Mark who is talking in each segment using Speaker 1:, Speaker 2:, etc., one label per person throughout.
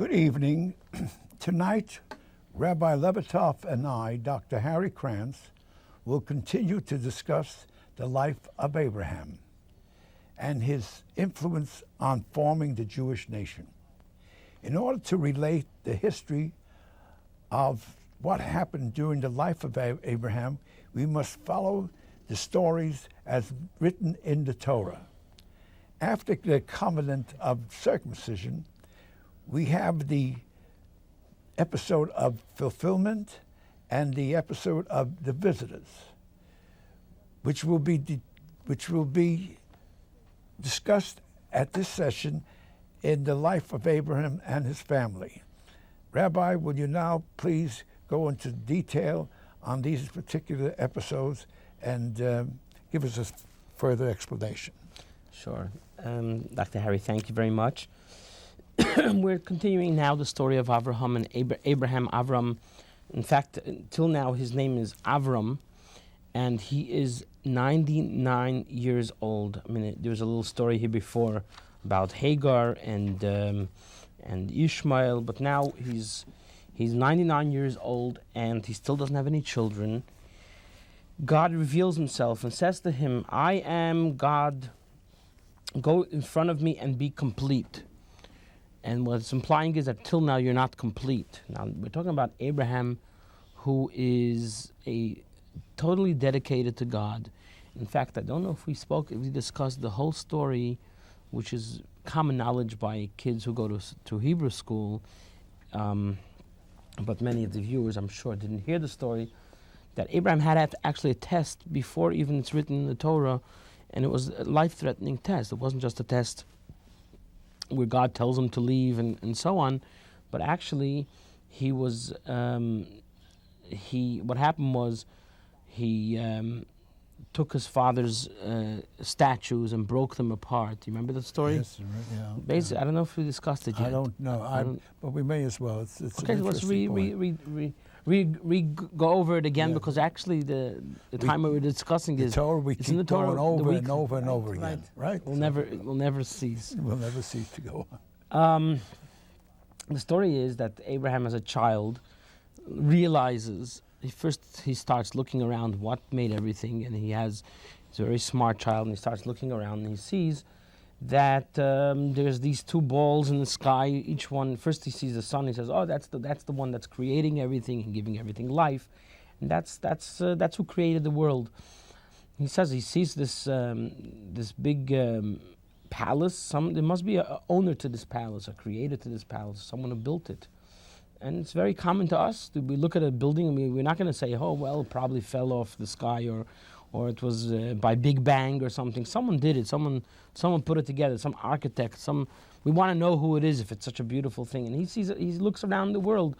Speaker 1: Good evening. Tonight, Rabbi Levertov and I, Dr. Harry Krantz, will continue to discuss the life of Abraham and his influence on forming the Jewish nation. In order to relate the history of what happened during the life of Abraham, we must follow the stories as written in the Torah. After the covenant of circumcision, we have the episode of fulfillment and the episode of the visitors, which will be discussed at this session in the life of Abraham and his family. Rabbi, will you now please go into detail on these particular episodes and give us a further explanation?
Speaker 2: Sure. Dr. Harry, thank you very much. We're continuing now the story of Avraham and Abraham. Avram, in fact, until now his name is Avram, and he is 99 years old. I mean, there was a little story here before about Hagar and Ishmael, but now he's 99 years old and he still doesn't have any children. God reveals himself and says to him, "I am God. Go in front of me and be complete." And what it's implying is that till now you're not complete. Now we're talking about Abraham, who is totally dedicated to God. In fact, I don't know if we discussed the whole story, which is common knowledge by kids who go to Hebrew school, but many of the viewers, I'm sure, didn't hear the story, that Abraham had actually a test before even it's written in the Torah, and it was a life-threatening test. It wasn't just a test where God tells him to leave and so on, but actually he was, what happened was he took his father's statues and broke them apart. Do you remember that story?
Speaker 1: Yes, yeah.
Speaker 2: Basically, I don't know if we discussed it yet.
Speaker 1: I don't know, but we may as well. It's
Speaker 2: okay, let's go over it again, because actually the time we were discussing is
Speaker 1: Torah, we keep
Speaker 2: in the Torah
Speaker 1: going over and over and over again, right?
Speaker 2: We'll never cease.
Speaker 1: We'll never cease to go
Speaker 2: on. The story is that Abraham, as a child, realizes he starts looking around what made everything, and he's a very smart child, and he starts looking around and he sees that there's these two balls in the sky. Each one, first he sees the sun. He says, "Oh, that's the one that's creating everything and giving everything life, and that's who created the world." He says he sees this big palace. There must be an owner to this palace, a creator to this palace, someone who built it. And it's very common to us. We look at a building and we're not going to say, "Oh, well, it probably fell off the sky," or it was by Big Bang or something. Someone did it. Someone put it together. Some architect. We want to know who it is if it's such a beautiful thing. And he looks around the world,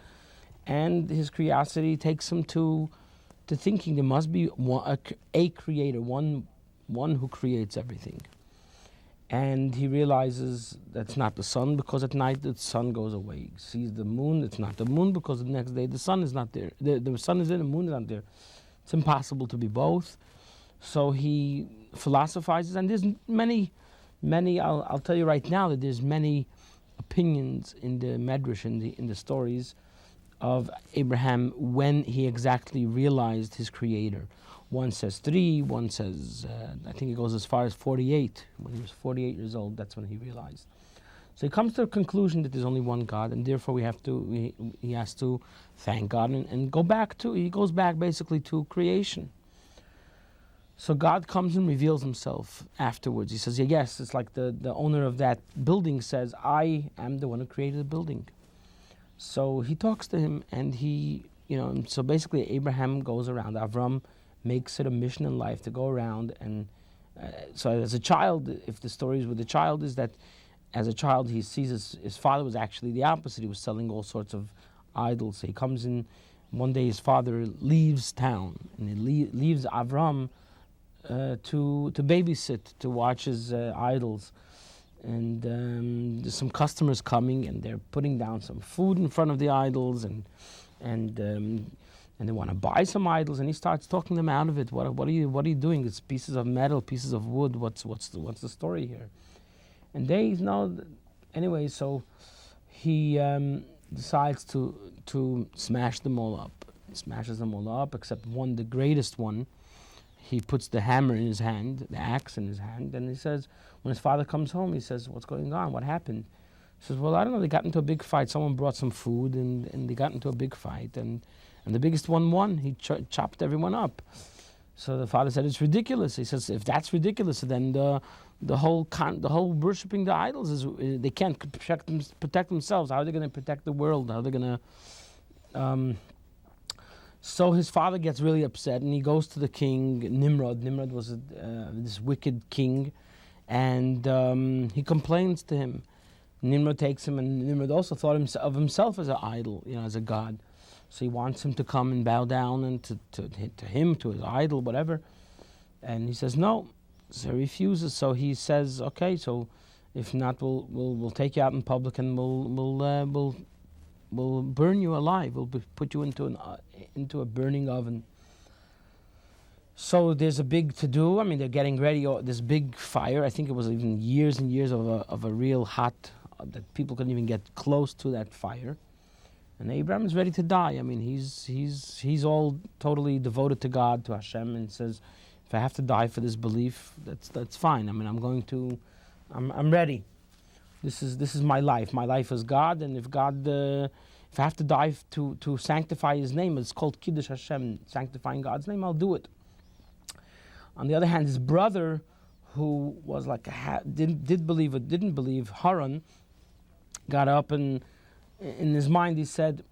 Speaker 2: and his curiosity takes him to thinking there must be a creator, one who creates everything. And he realizes that's not the sun, because at night the sun goes away. He sees the moon. It's not the moon, because the next day the sun is not there. The sun is there, the moon is not there. It's impossible to be both. So he philosophizes, and there's many. I'll tell you right now that there's many opinions in the Medrash, in the stories of Abraham when he exactly realized his creator. One says 3, one says, I think it goes as far as 48. When he was 48 years old, that's when he realized. So he comes to the conclusion that there's only one God, and therefore he has to thank God and he goes back basically to creation. So God comes and reveals himself afterwards. He says, yes, it's like the owner of that building says, "I am the one who created the building." So he talks to him, and so basically Abraham goes around. Avram makes it a mission in life to go around, and so as a child, if the story is with the child, is that as a child he sees his father was actually the opposite. He was selling all sorts of idols. So he comes in, one day his father leaves town, and he leaves Avram to babysit, to watch his idols. And there's some customers coming, and they're putting down some food in front of the idols, and they want to buy some idols, and he starts talking them out of it. What are you doing? It's pieces of metal, pieces of wood. What's the story here? And they know. Anyway, so he decides to smash them all up. He smashes them all up, except one, the greatest one. He puts the hammer in his hand, the axe in his hand, and he says, when his father comes home, he says, "What's going on? What happened?" He says, "Well, I don't know. They got into a big fight. Someone brought some food, and they got into a big fight, and the biggest one won. He chopped everyone up." So the father said, "It's ridiculous." He says, "If that's ridiculous, then the whole worshiping the idols is they can't protect themselves. How are they going to protect the world? How are they going to?" So his father gets really upset, and he goes to the king Nimrod. Nimrod was this wicked king, and he complains to him. Nimrod takes him, and Nimrod also thought of himself as an idol, as a god. So he wants him to come and bow down and to him, to his idol, whatever. And he says no. So he refuses. So he says, "Okay, so if not, we'll take you out in public, and we'll burn you alive. We'll put you into a burning oven." So there's a big to-do. I mean, they're getting ready. This big fire. I think it was even years and years of a real hot that people couldn't even get close to that fire. And Abraham is ready to die. I mean, he's all totally devoted to God, to Hashem, and says, "If I have to die for this belief, that's fine. I mean, I'm ready. This is my life. My life is God, and if I have to die to sanctify His name, it's called Kiddush Hashem, sanctifying God's name, I'll do it." On the other hand, his brother, who was like didn't believe, Haran, got up, and in his mind he said,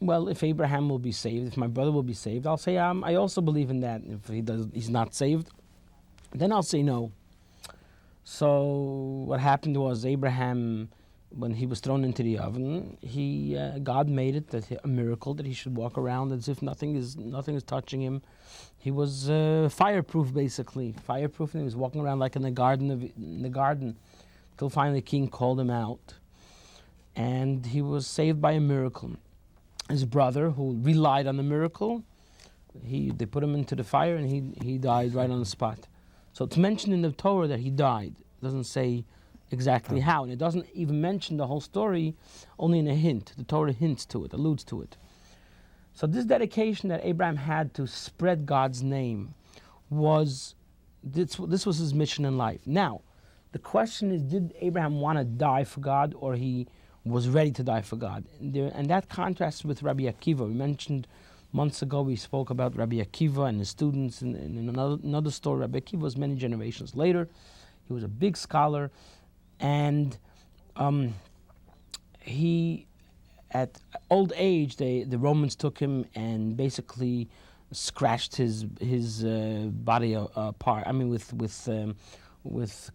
Speaker 2: "Well, if Abraham will be saved, if my brother will be saved, I'll say I also believe in that. If he's not saved, then I'll say no." So what happened was Abraham, when he was thrown into the oven, God made it a miracle that he should walk around as if nothing is touching him. He was fireproof, basically fireproof, and he was walking around like in the garden, till finally the king called him out, and he was saved by a miracle. His brother, who relied on the miracle, they put him into the fire, and he died right on the spot. So it's mentioned in the Torah that he died. It doesn't say exactly how, and it doesn't even mention the whole story, only in a hint. The Torah hints to it, alludes to it. So this dedication that Abraham had to spread God's name was this was his mission in life. Now, the question is, did Abraham want to die for God, or he was ready to die for God? And that contrasts with Rabbi Akiva. We mentioned months ago, we spoke about Rabbi Akiva and his students in another story. Rabbi Akiva was many generations later. He was a big scholar, and he, at old age, the Romans took him and basically scratched his body apart. I mean, with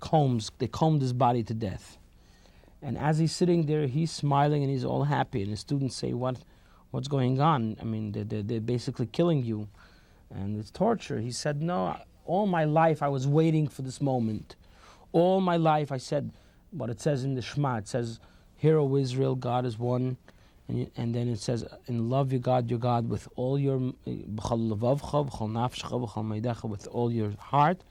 Speaker 2: combs. They combed his body to death. And as he's sitting there, he's smiling and he's all happy. And his students say, "What's going on? I mean, they're basically killing you, and it's torture." He said, "No, all my life I was waiting for this moment. All my life I said what it says in the Shema. It says, 'Hear, O Israel, God is one.' And then it says, 'And love your God with all your with all your heart,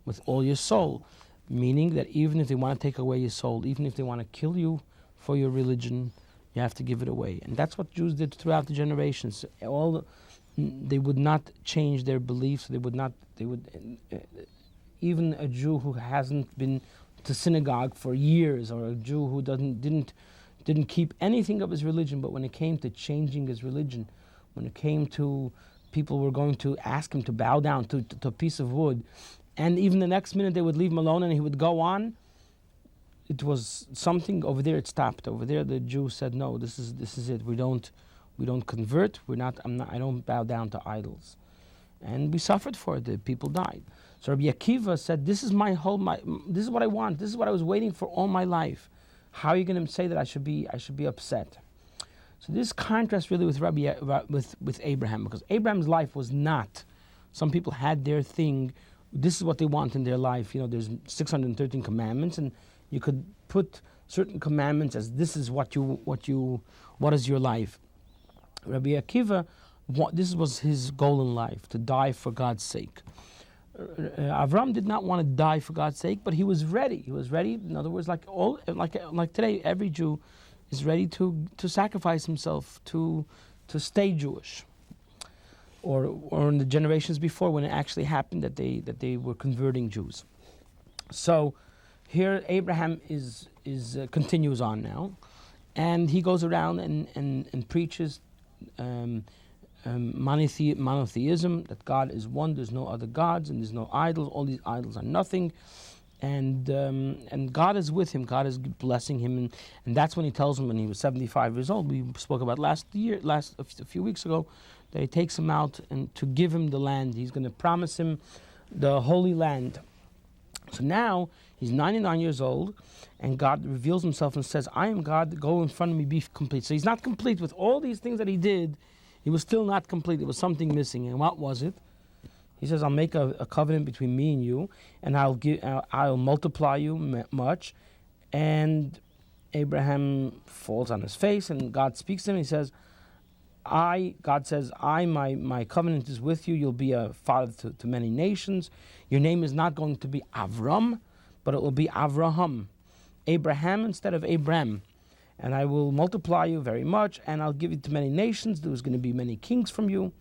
Speaker 2: with all your soul.'" Meaning that even if they want to take away your soul, even if they want to kill you for your religion, you have to give it away. And that's what Jews did throughout the generations. They would not change their beliefs. Even a Jew who hasn't been to synagogue for years, or a Jew who didn't keep anything of his religion, but when it came to changing his religion, when it came to people were going to ask him to bow down to a piece of wood, and even the next minute they would leave him alone and he would go on, it was something over there. It stopped over there. The Jews said, "No, this is it. We don't convert. I don't bow down to idols," and we suffered for it. The people died. So Rabbi Akiva said, "This is this is what I want. This is what I was waiting for all my life. How are you going to say that I should be upset?" So this contrasts really with with Abraham, because Abraham's life was not. Some people had their thing. This is what they want in their life. There's 613 commandments, and you could put certain commandments as this is what is your life. Rabbi Akiva, this was his goal in life, to die for God's sake. Avraham did not want to die for God's sake, but he was ready. He was ready. In other words, like today, every Jew is ready to sacrifice himself to stay Jewish. Or in the generations before, when it actually happened that they were converting Jews. So here Abraham continues on now, and he goes around and preaches monotheism, that God is one, there's no other gods, and there's no idols. All these idols are nothing, and God is with him. God is blessing him, and that's when he tells him when he was 75 years old. We spoke about a few weeks ago, that he takes him out and to give him the land. He's going to promise him the Holy Land. So now he's 99 years old, and God reveals himself and says, I am God, go in front of me, be complete. So he's not complete with all these things that he did. He was still not complete. There was something missing. And what was it? He says, I'll make a covenant between me and you, and I'll multiply you much. And Abraham falls on his face, and God speaks to him. He says, God says, my covenant is with you. You'll be a father to many nations. Your name is not going to be Avram, but it will be Avraham. Abraham instead of Abram. And I will multiply you very much, and I'll give you to many nations. There's going to be many kings from you.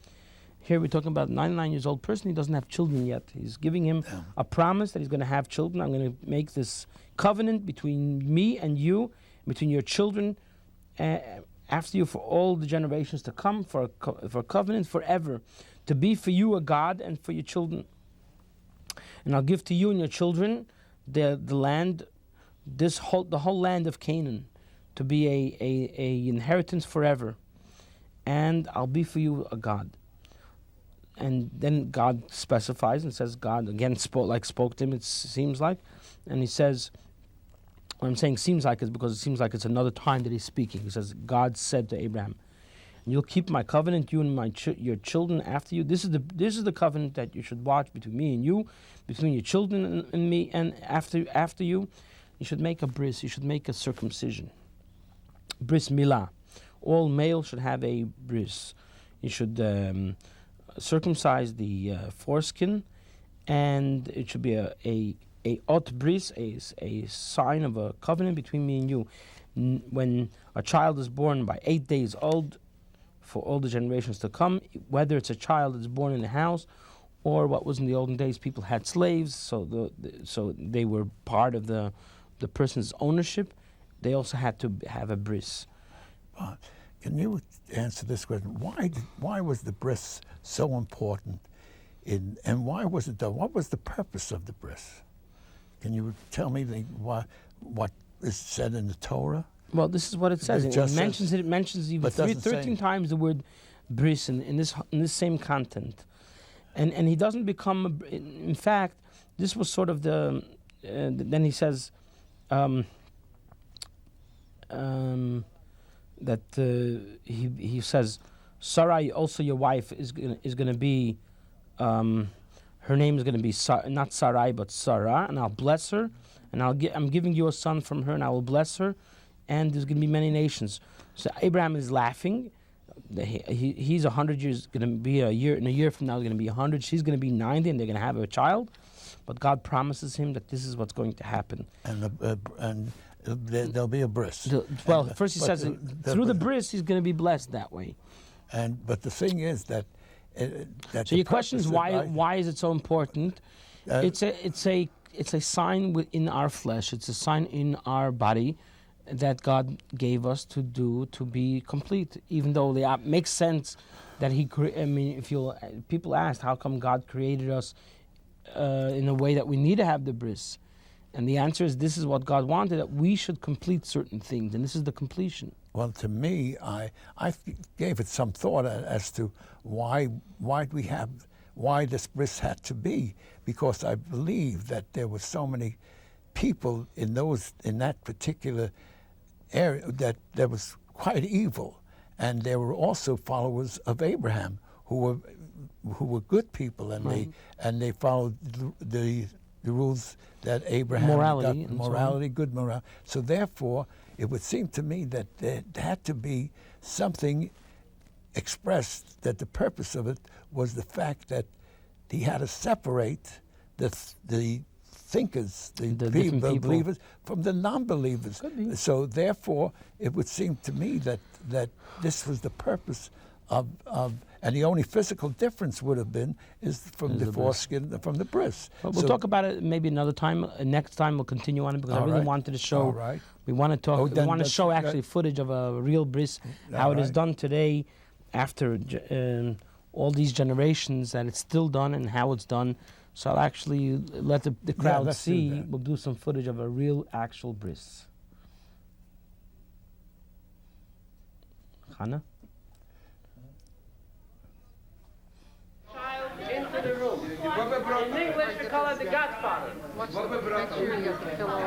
Speaker 2: Here we're talking about a 99 years old person. He doesn't have children yet. He's giving him a promise that he's going to have children. I'm going to make this covenant between me and you, between your children, after you for all the generations to come, for a covenant forever, to be for you a God and for your children. And I'll give to you and your children the land, the whole land of Canaan, to be a inheritance forever. And I'll be for you a God. And then God specifies and says, God again spoke to him, it seems like. And he says, what I'm saying seems like is because it seems like it's another time that he's speaking. He says, God said to Abraham, you'll keep my covenant, you and your children after you. This is the covenant that you should watch between me and you, between your children and me, and after you. You should make a bris, you should make a circumcision. Bris Milah. All males should have a bris. You should circumcise the foreskin, and it should be a ot bris, a sign of a covenant between me and you. When a child is born by 8 days old, for all the generations to come, whether it's a child that's born in a house, or what was in the olden days, people had slaves, so they were part of the person's ownership. They also had to have a bris.
Speaker 1: Can you answer this question? Why was the bris so important, and why was it done? What was the purpose of the bris? Can you tell me what is said in the Torah?
Speaker 2: Well, this is what it says. It mentions even 13 times the word bris in this same content, and he doesn't become. In fact, this was sort of the. Then he says. That he says, Sarai, also your wife, is going to be, her name is going to be not Sarai but Sarah, and I'll bless her, and I'm giving you a son from her, and I will bless her, and there's going to be many nations. So Abraham is laughing. He's 100 years, going to be a year from now, going to be 100. She's going to be 90, and they're going to have a child. But God promises him that this is what's going to happen. And
Speaker 1: there'll be a bris.
Speaker 2: First he says through the bris he's going to be blessed that way.
Speaker 1: But the thing is that.
Speaker 2: So your question is why is it so important? It's a sign in our flesh. It's a sign in our body that God gave us to be complete. Even though it makes sense that people asked how come God created us in a way that we need to have the bris. And the answer is this is what God wanted, that we should complete certain things, and this is the completion.
Speaker 1: Well, to me, I gave it some thought as to why this bris had to be, because I believe that there were so many people in that particular area that was quite evil, and there were also followers of Abraham who were good people, and they followed the rules that Abraham
Speaker 2: morality,
Speaker 1: good morality. So therefore, it would seem to me that there had to be something expressed, that the purpose of it was the fact that he had to separate the thinkers, the
Speaker 2: different people.
Speaker 1: believers, from the non-believers.
Speaker 2: Could be.
Speaker 1: So therefore, it would seem to me that this was the purpose of and the only physical difference would have been is from the foreskin, from the bris.
Speaker 2: Well, we'll talk about it maybe another time. Next time we'll continue on it because I really wanted to show.
Speaker 1: All right.
Speaker 2: We want to talk. We want to show actually footage of a real bris, how it is done today, after all these generations, that it's still done and how it's done. So I'll actually let the crowd see. We'll do some footage of a real, actual bris. Hana?
Speaker 3: Into the room. In English, we call it the Godfather.
Speaker 4: Make sure you get the pillow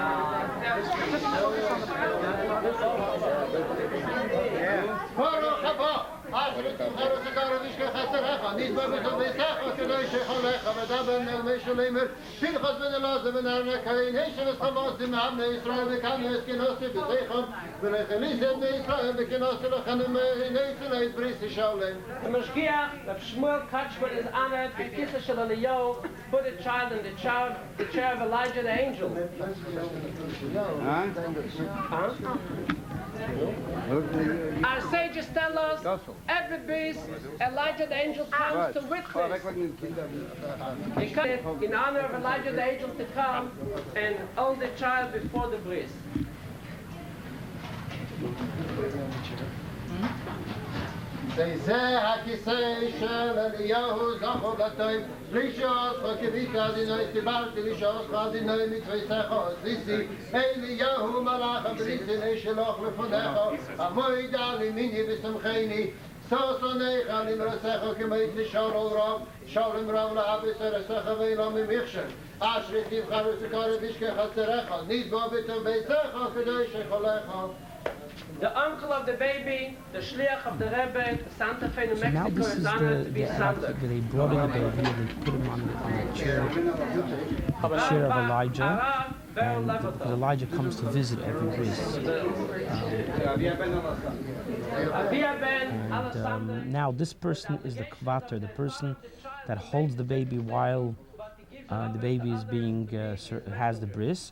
Speaker 3: The Mashgiach, the Shmuel Kachman is honored, the Kisa Shel Eliyahu, put a child in the chair of Elijah the angel. Our sages tell us every beast Elijah the angel comes to witness. He comes in honor of Elijah the angel to come and hold the child before the bris.
Speaker 5: זה הכיסא של אליהו זכו לטוב לישוס וכביתה דינוי סיברתי לישוס חדינוי מתוויסך זיסי אליהו מלאך הבריסי נשלוח לפניך המועיד על ימיני ושמחני סוסוניך למרסך כמית לשאול רב שאולם רב להביס רסך ואילו ממכשל אשרי תבחר וסקר בשכך חסרך נתבוא בתוך ביתך כדי שחולך.
Speaker 3: The uncle of the baby, the shliach of the Rebbe, Santa Fe, New Mexico,
Speaker 2: Now this is
Speaker 3: is honored to be Sandler.
Speaker 2: they brought in the baby and they put him on the chair of Elijah, and because Elijah comes to visit every bris. And now this person is the kvater, the person that holds the baby while the baby is being has the bris.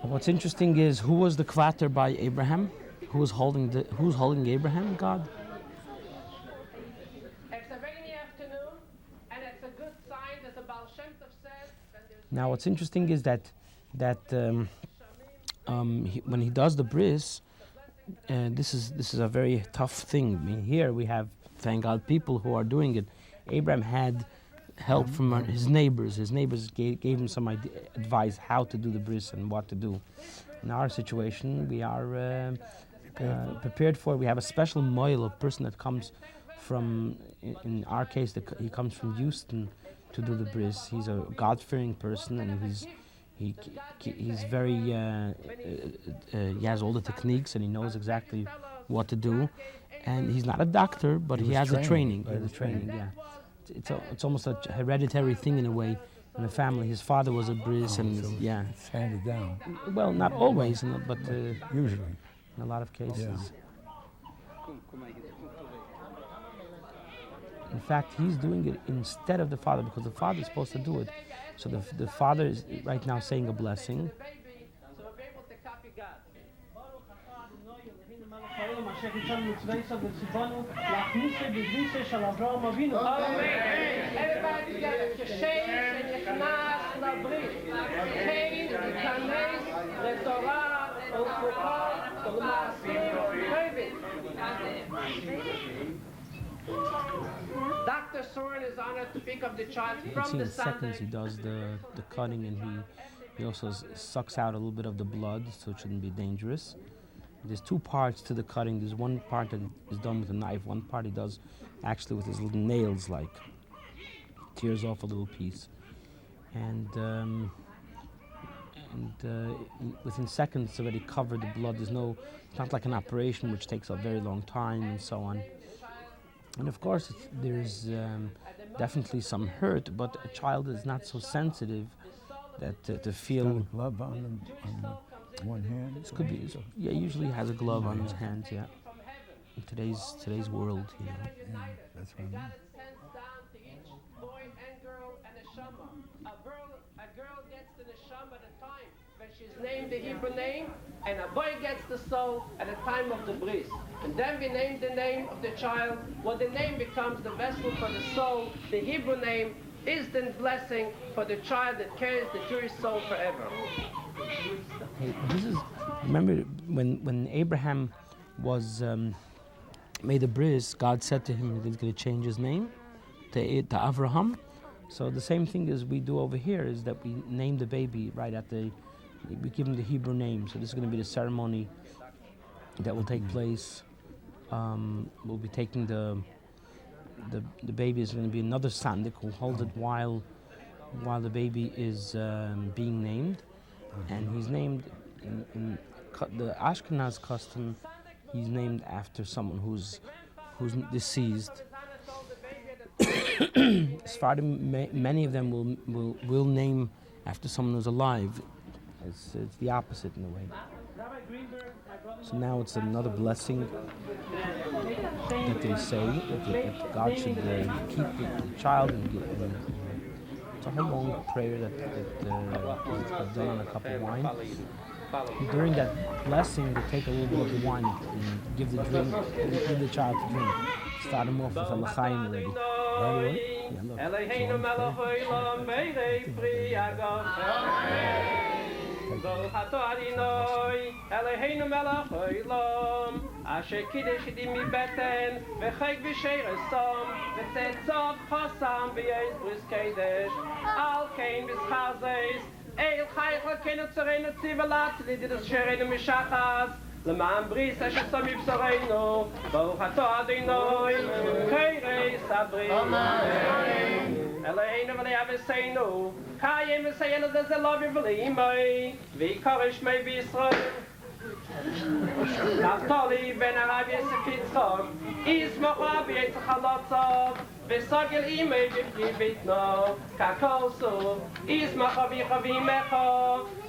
Speaker 2: What's interesting is who was the kvater by Abraham? Who's holding Abraham? God.
Speaker 3: It's a rainy afternoon, and it's a good sign that the Baal Shem Tov says that there's
Speaker 2: Now, what's interesting is that when he does the bris, this is a very tough thing. I mean, here we have, thank God, people who are doing it. Abraham had help from his neighbors. His neighbors gave him some advice how to do the bris and what to do. In our situation, we are prepared for. We have a special moil, a person that comes from, in our case, he comes from Houston to do the bris. He's a God-fearing person, and he's very he has all the techniques and he knows exactly what to do. And he's not a doctor, but he has a training. He has a training, yeah. It's almost a hereditary thing in a way in the family. His father was a bris, and yeah,
Speaker 1: It's handed down.
Speaker 2: well, not always, but
Speaker 1: Usually.
Speaker 2: in a lot of cases.
Speaker 1: Yeah.
Speaker 2: In fact, he's doing it instead of the father because the father is supposed to do it. So the father is right now saying a blessing.
Speaker 3: baby, so we'll be able to copy God. Everybody together. Yosef שנכנס לברית. כן, ייכנס לתורה ולחוקות ולמעשים טובים. Dr. Soren is honored to pick up the child
Speaker 2: You can
Speaker 3: from
Speaker 2: see
Speaker 3: the
Speaker 2: in seconds he
Speaker 3: Sunday.
Speaker 2: does the cutting, and he also sucks out a little bit of the blood, so it shouldn't be dangerous. There's two parts to the cutting. There's one part that is done with a knife. One part he does actually with his little nails, like tears off a little piece. And within seconds it's already covered the blood. It's not like an operation which takes a very long time and so on. And of course there's definitely some hurt, but a child is not so sensitive that to feel.
Speaker 1: Got a glove on the one hand.
Speaker 2: This could be, yeah, usually has a glove on his hands, yeah. In today's world, you know.
Speaker 1: Yeah, that's what I mean.
Speaker 3: God sends down to each boy and girl and a shama. A girl girl gets the neshama at a time when she's named the Hebrew name, and a boy gets the soul at the time of the bris. And then we name the name of the child. Well, the name becomes the vessel for the soul. The Hebrew name is the blessing for the child that carries the Jewish soul forever.
Speaker 2: Hey, this is, remember when Abraham was made a bris, God said to him that he's going to change his name to Avraham. So the same thing as we do over here is that we name the baby right at we give him the Hebrew name. So this is going to be the ceremony that will take place. We'll be taking the baby. Is going to be another sandik who will hold it while the baby is being named, and he's named in the Ashkenaz custom. He's named after someone who's deceased. Sephardim, many of them will name after someone who's alive. It's the opposite in a way. So now it's another blessing that they say that God should keep the child and it's a whole long prayer that is done on a cup of wine. During that blessing, they take a little bit of the wine and give the child to drink. Start him off with a l'chaim already.
Speaker 3: Baruch atah Adonai, Eloheinu melech haolam, asher kiddush edim mibeten, v'chayk v'sheres som, v'tzetzot chosam v'yez bris kodesh, al kein v'schazes, eil chayich l'keinu tzorenu tzivalat, l'didus sherenu mishachas, למען בריס אשר שם מבשרנו, ברוך אתה אדוני, קיירס הבריס. אלוהינו ולאבסנו, קיים וסיינו דזלובי ולאימי, ויקורש מי בישראל. נפתלי בן הרב יוסף יצחק, ישמח אבי יצחק חלוצוב, וסוגל אימי בפני ביתנו, ככוסו, ישמח אביך ואימך,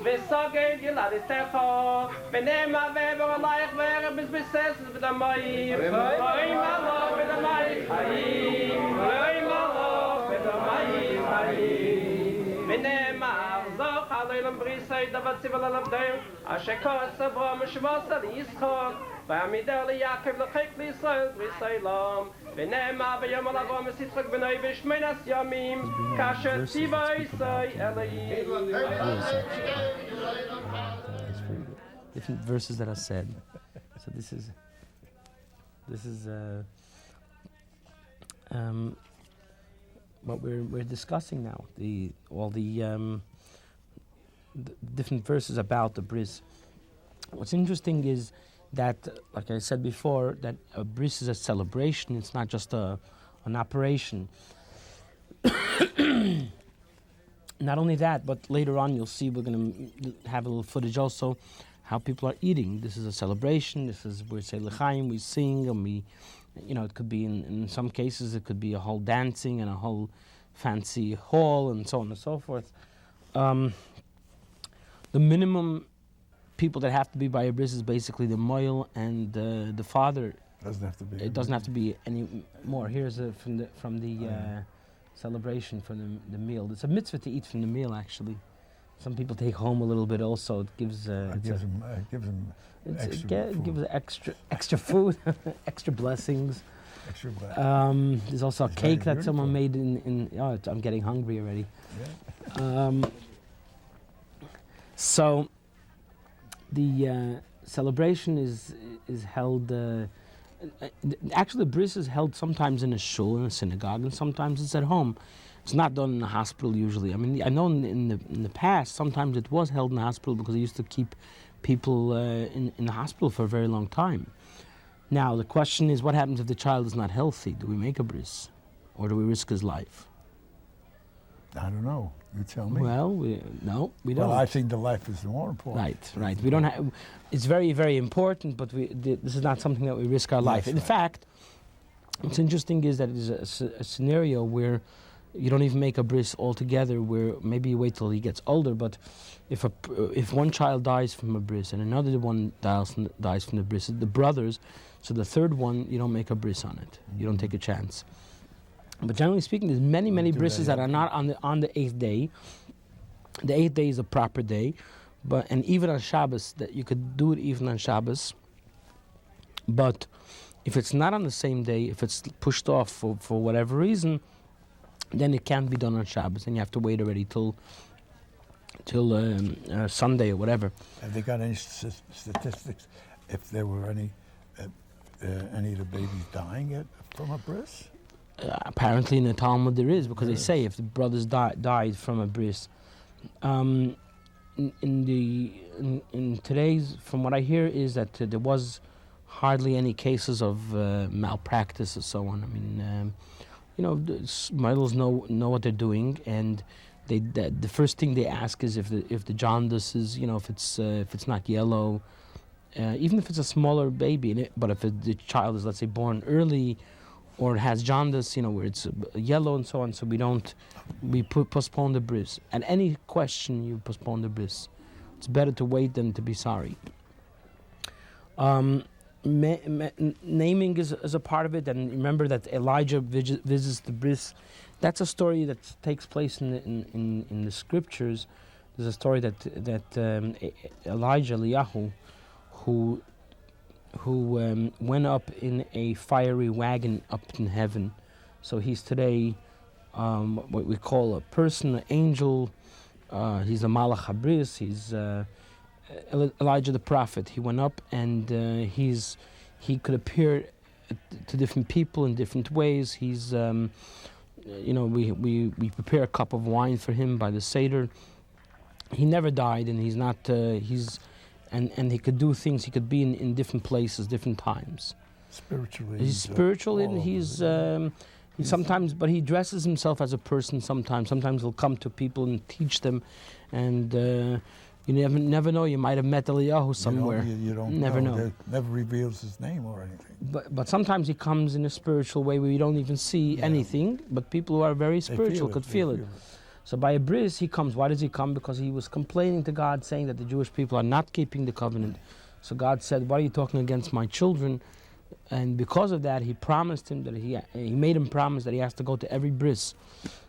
Speaker 3: וסוגל ילדתך, ונאמר ועבר עלייך וערב בזבסס ודמייך, ואוי מלוך ודמייך חיים, ואוי מלוך ודמייך חיים. ונאמר זוך עליהם בריסי דוד ציבל עליו דר, אשר קורץ אברהם ושבוס על ישחק, ועמידר ליעקב לחיק לישראל בריסי לום, ונאמר ביום על אברהם וסיצחק בנוי בשמינס ימים, כאשר ציווה ישראל אלוהים.
Speaker 2: Different verses that are said. So this is what we're discussing now. All the different verses about the bris. What's interesting is that, like I said before, that a bris is a celebration. It's not just an operation. Not only that, but later on you'll see we're going to have a little footage also how people are eating. This is a celebration. This is we say l'chaim, we sing, and we, it could be in some cases it could be a whole dancing and a whole fancy hall and so on and so forth. The minimum people that have to be by a bris is basically the moil and the father.
Speaker 1: Doesn't have to be.
Speaker 2: It doesn't have to be any more. Here's from the celebration from the meal. It's a mitzvah to eat from the meal, actually. Some people take home a little bit also. It gives
Speaker 1: them
Speaker 2: extra food, extra blessings.
Speaker 1: Extra blessings.
Speaker 2: There's also a cake that someone made I'm getting hungry already. Yeah. So the celebration is held. Actually, the bris is held sometimes in a shul, in a synagogue, and sometimes it's at home. It's not done in a hospital usually. I mean, I know in the past sometimes it was held in a hospital because they used to keep people in the hospital for a very long time. Now the question is, what happens if the child is not healthy? Do we make a bris, or do we risk his life?
Speaker 1: I don't know. You tell me.
Speaker 2: Well, we don't.
Speaker 1: Well, I think the life is more important.
Speaker 2: Right. We don't have. It's very, very important, but this is not something that we risk our life. In fact, what's interesting is that it is a scenario where you don't even make a bris altogether, where maybe you wait till he gets older, but if one child dies from a bris and another one dies from the bris, the brothers, so the third one, you don't make a bris on it. You don't take a chance. But generally speaking, there's many brises that are not on the 8th day. The 8th day is a proper day, and even on Shabbos, that you could do it even on Shabbos. But if it's not on the same day, if it's pushed off for whatever reason, then it can't be done on Shabbos, and you have to wait already till Sunday or whatever.
Speaker 1: Have they got any statistics if there were any of the babies dying from a bris?
Speaker 2: Apparently in the Talmud there is, because they say if the brothers died from a bris. In today's, from what I hear, is that there was hardly any cases of malpractice or so on. I mean, the models know what they're doing, and the first thing they ask is if the jaundice is, if it's not yellow, even if it's a smaller baby, but if the child is, let's say, born early, or has jaundice, where it's yellow and so on, so we postpone the bris. At any question, you postpone the bris. It's better to wait than to be sorry. Naming is a part of it, and remember that Elijah visits the bris. That's a story that takes place in the scriptures. There's a story that Eliyahu, who went up in a fiery wagon up in heaven. So he's today what we call a person, an angel. He's a Malach HaBris. He's Elijah the prophet. He went up, and he could appear to different people in different ways. He's we prepare a cup of wine for him by the Seder. He never died, and he's not. And he could do things. He could be in different places, different times.
Speaker 1: Spiritually,
Speaker 2: he's spiritual, and he's sometimes, but he dresses himself as a person. Sometimes he'll come to people and teach them, and you never know. You might have met Eliyahu somewhere.
Speaker 1: You don't
Speaker 2: never know.
Speaker 1: It never reveals his name or anything.
Speaker 2: But sometimes he comes in a spiritual way where you don't even see anything. But people who are very spiritual could feel it. So by a bris, he comes. Why does he come? Because he was complaining to God, saying that the Jewish people are not keeping the covenant. So God said, "Why are you talking against my children?" And because of that, he promised him that he made him promise that he has to go to every bris.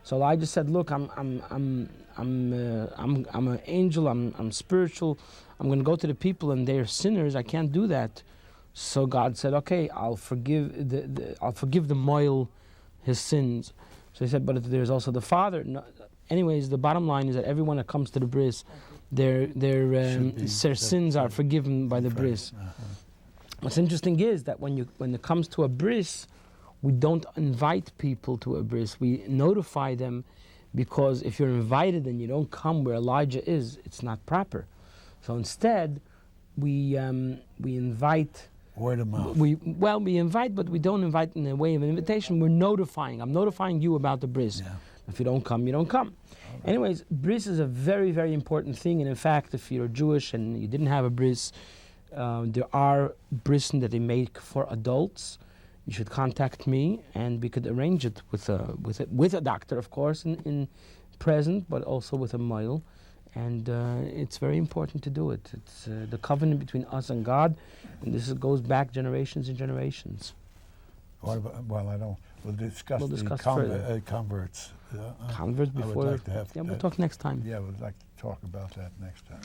Speaker 2: So Elijah said, "Look, I'm an angel. I'm spiritual. I'm going to go to the people, and they're sinners. I can't do that." So God said, "Okay, I'll forgive the moil his sins." So he said, "But if there's also the father." No, anyways, the bottom line is that everyone that comes to the bris, their sins are forgiven by the bris. What's interesting is that when it comes to a bris, we don't invite people to a bris. We notify them, because if you're invited and you don't come where Elijah is, it's not proper. So instead, we invite.
Speaker 1: Word of mouth.
Speaker 2: We invite, but we don't invite in a way of an invitation. We're notifying. I'm notifying you about the bris. Yeah. If you don't come, you don't come. Okay. Anyways, bris is a very, very important thing. And in fact, if you're Jewish and you didn't have a bris, there are brisin that they make for adults. You should contact me, and we could arrange it with a doctor, of course, in present, but also with a moil. And it's very important to do it. It's the covenant between us and God, and this goes back generations and generations.
Speaker 1: We'll discuss
Speaker 2: further.
Speaker 1: Converts.
Speaker 2: Converts before.
Speaker 1: I would like to have
Speaker 2: we'll talk next time.
Speaker 1: Yeah, we'd like to talk about that next time.